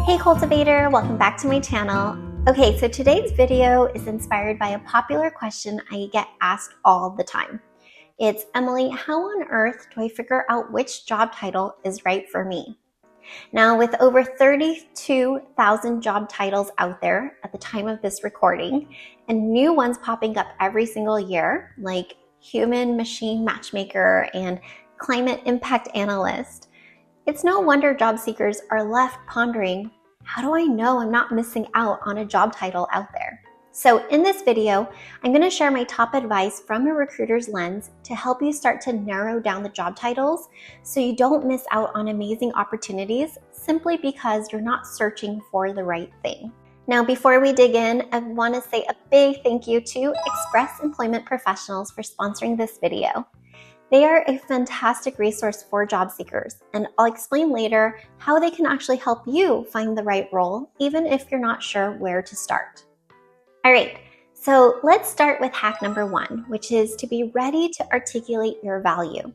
Hey cultivator, welcome back to my channel. Okay, so today's video is inspired by a popular question I get asked all the time. It's, Emily, how on earth do I figure out which job title is right for me? Now, with over 32,000 job titles out there at the time of this recording, and new ones popping up every single year, like human-machine matchmaker and climate impact analyst, it's no wonder job seekers are left pondering, how do I know I'm not missing out on a job title out there? So in this video, I'm going to share my top advice from a recruiter's lens to help you start to narrow down the job titles so you don't miss out on amazing opportunities simply because you're not searching for the right thing. Now, before we dig in, I want to say a big thank you to Express Employment Professionals for sponsoring this video. They are a fantastic resource for job seekers, and I'll explain later how they can actually help you find the right role, even if you're not sure where to start. All right, so let's start with hack number 1, which is to be ready to articulate your value.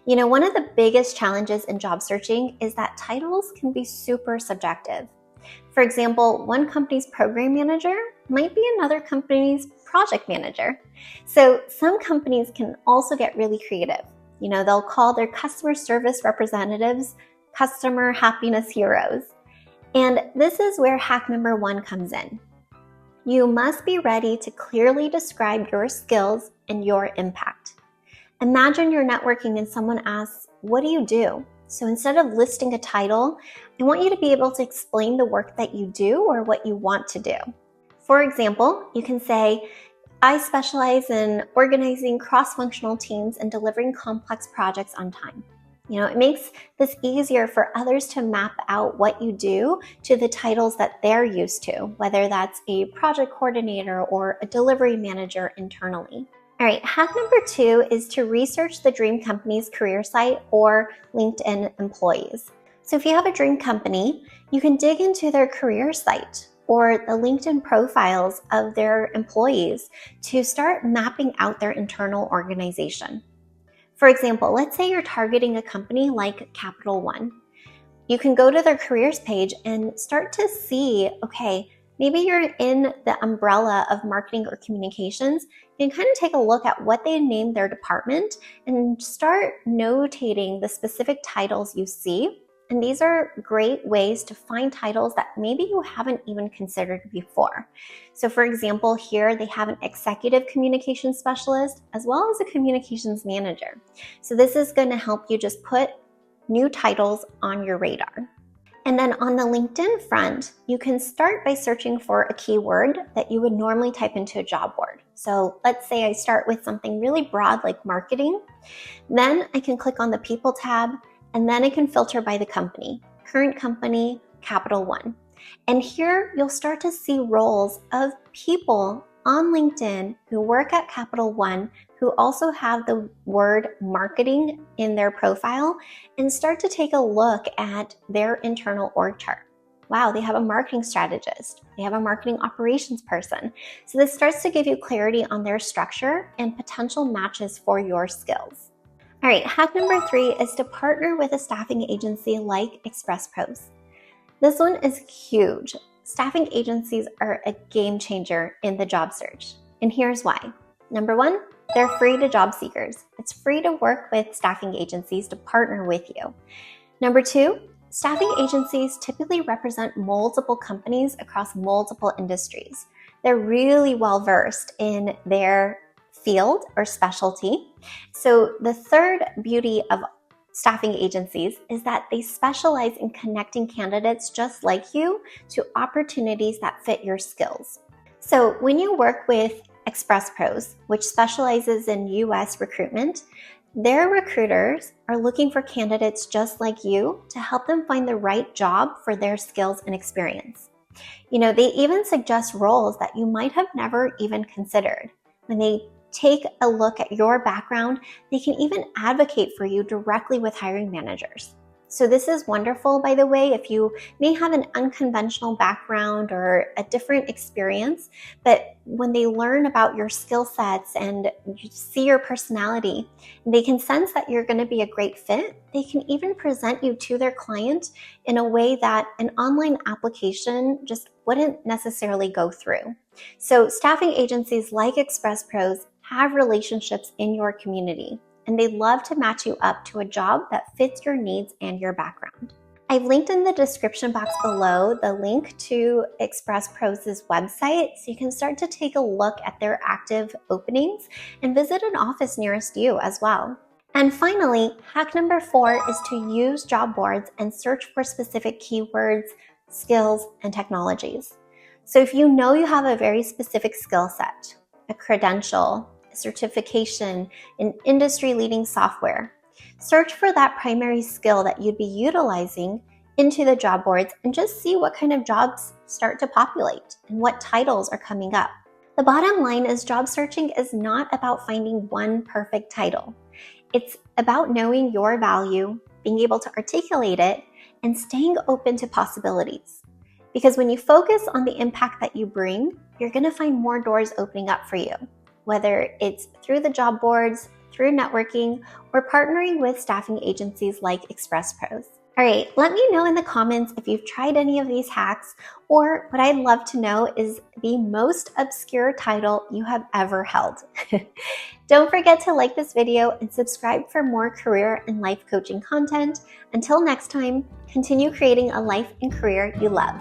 You know, one of the biggest challenges in job searching is that titles can be super subjective. For example, one company's program manager might be another company's project manager. So some companies can also get really creative. You know, they'll call their customer service representatives customer happiness heroes. And this is where hack number 1 comes in. You must be ready to clearly describe your skills and your impact. Imagine you're networking and someone asks, what do you do? So instead of listing a title, I want you to be able to explain the work that you do or what you want to do. For example, you can say, I specialize in organizing cross-functional teams and delivering complex projects on time. You know, it makes this easier for others to map out what you do to the titles that they're used to, whether that's a project coordinator or a delivery manager internally. All right, hack number 2 is to research the dream company's career site or LinkedIn employees. So if you have a dream company, you can dig into their career site or the LinkedIn profiles of their employees to start mapping out their internal organization. For example, let's say you're targeting a company like Capital One. You can go to their careers page and start to see, okay, maybe you're in the umbrella of marketing or communications. You can kind of take a look at what they named their department and start notating the specific titles you see. And these are great ways to find titles that maybe you haven't even considered before. So for example, here they have an executive communications specialist as well as a communications manager. So this is going to help you just put new titles on your radar. And then on the LinkedIn front, you can start by searching for a keyword that you would normally type into a job board. So let's say I start with something really broad like marketing. Then I can click on the People tab, and then I can filter by the company, current company, Capital One. And here you'll start to see roles of people on LinkedIn who work at Capital One who also have the word marketing in their profile and start to take a look at their internal org chart. Wow, they have a marketing strategist. They have a marketing operations person. So this starts to give you clarity on their structure and potential matches for your skills. All right, hack number 3 is to partner with a staffing agency like ExpressPros. This one is huge. Staffing agencies are a game changer in the job search. And here's why. Number 1, they're free to job seekers. It's free to work with staffing agencies to partner with you. Number 2, staffing agencies typically represent multiple companies across multiple industries. They're really well versed in their field or specialty. So the third beauty of staffing agencies is that they specialize in connecting candidates just like you to opportunities that fit your skills. So when you work with ExpressPros, which specializes in US recruitment, their recruiters are looking for candidates just like you to help them find the right job for their skills and experience. You know, they even suggest roles that you might have never even considered. When they take a look at your background, they can even advocate for you directly with hiring managers. So this is wonderful, by the way, if you may have an unconventional background or a different experience, but when they learn about your skill sets and you see your personality, they can sense that you're going to be a great fit. They can even present you to their client in a way that an online application just wouldn't necessarily go through. So staffing agencies like ExpressPros have relationships in your community, and they'd love to match you up to a job that fits your needs and your background. I've linked in the description box below the link to ExpressPros' website, so you can start to take a look at their active openings and visit an office nearest you as well. And finally, hack number 4 is to use job boards and search for specific keywords, skills, and technologies. So if you know you have a very specific skill set, a credential, certification in industry-leading software, search for that primary skill that you'd be utilizing into the job boards and just see what kind of jobs start to populate and what titles are coming up. The bottom line is job searching is not about finding one perfect title. It's about knowing your value, being able to articulate it, and staying open to possibilities. Because when you focus on the impact that you bring, you're going to find more doors opening up for you, whether it's through the job boards, through networking, or partnering with staffing agencies like ExpressPros. All right, let me know in the comments if you've tried any of these hacks, or what I'd love to know is the most obscure title you have ever held. Don't forget to like this video and subscribe for more career and life coaching content. Until next time, continue creating a life and career you love.